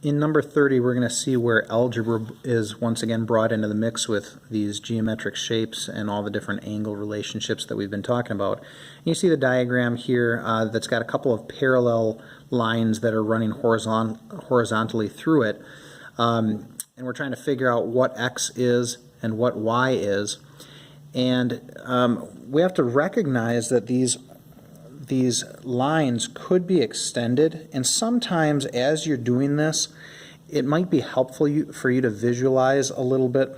In number 30, we're going to see where algebra is once again brought into the mix with these geometric shapes and all the different angle relationships that we've been talking about. And you see the diagram here that's got a couple of parallel lines that are running horizontally through it. And we're trying to figure out what x is and what y is. And we have to recognize that these lines could be extended, and sometimes as you're doing this it might be helpful for you to visualize a little bit.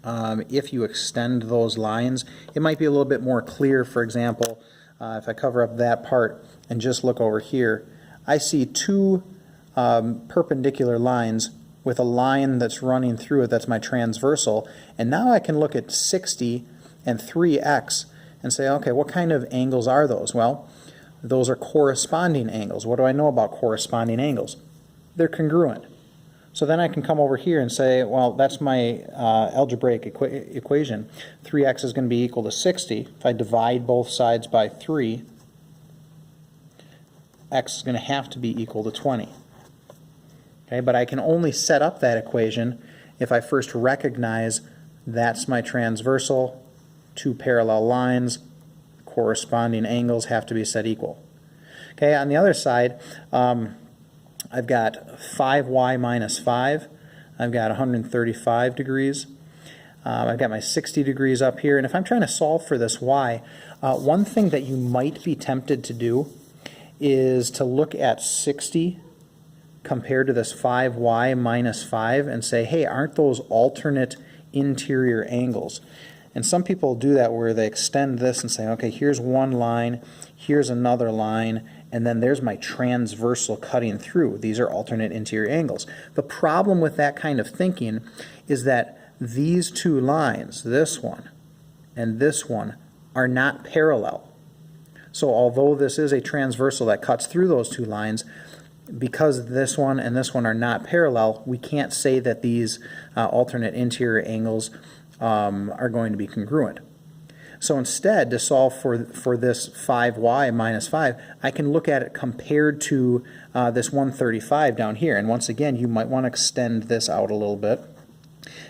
If you extend those lines, it might be a little bit more clear. For example, if I cover up that part and just look over here, I see two perpendicular lines with a line that's running through it that's my transversal, and now I can look at 60 and 3x and say, okay, what kind of angles are those? Well, those are corresponding angles. What do I know about corresponding angles? They're congruent. So then I can come over here and say, well, that's my algebraic equation. 3x is going to be equal to 60. If I divide both sides by 3, x is going to have to be equal to 20. Okay, but I can only set up that equation if I first recognize that's my transversal, two parallel lines, corresponding angles have to be set equal. Okay, on the other side, I've got 5y minus 5. I've got 135 degrees. I've got my 60 degrees up here. And if I'm trying to solve for this y, one thing that you might be tempted to do is to look at 60 compared to this 5y minus 5 and say, hey, aren't those alternate interior angles? And some people do that where they extend this and say, okay, here's one line, here's another line, and then there's my transversal cutting through. These are alternate interior angles. The problem with that kind of thinking is that these two lines, this one and this one, are not parallel. So although this is a transversal that cuts through those two lines, because this one and this one are not parallel, we can't say that these alternate interior angles are going to be congruent. So instead, to solve for this 5y minus 5, I can look at it compared to this 135 down here. And once again, you might want to extend this out a little bit.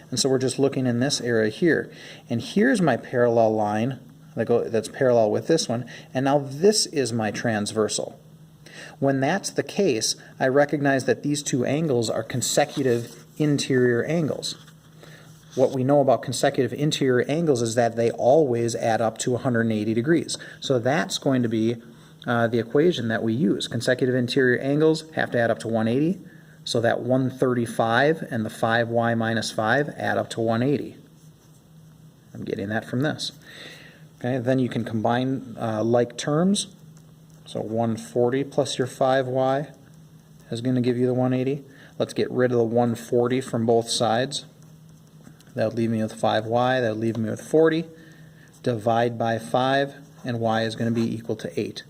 And so we're just looking in this area here. And here's my parallel line that's parallel with this one. And now this is my transversal. When that's the case, I recognize that these two angles are consecutive interior angles. What we know about consecutive interior angles is that they always add up to 180 degrees. So that's going to be the equation that we use. Consecutive interior angles have to add up to 180. So that 135 and the 5y minus 5 add up to 180. I'm getting that from this. Okay, then you can combine like terms. So 140 plus your 5y is going to give you the 180. Let's get rid of the 140 from both sides. That would leave me with 5y, that would leave me with 40. Divide by 5, and y is going to be equal to 8.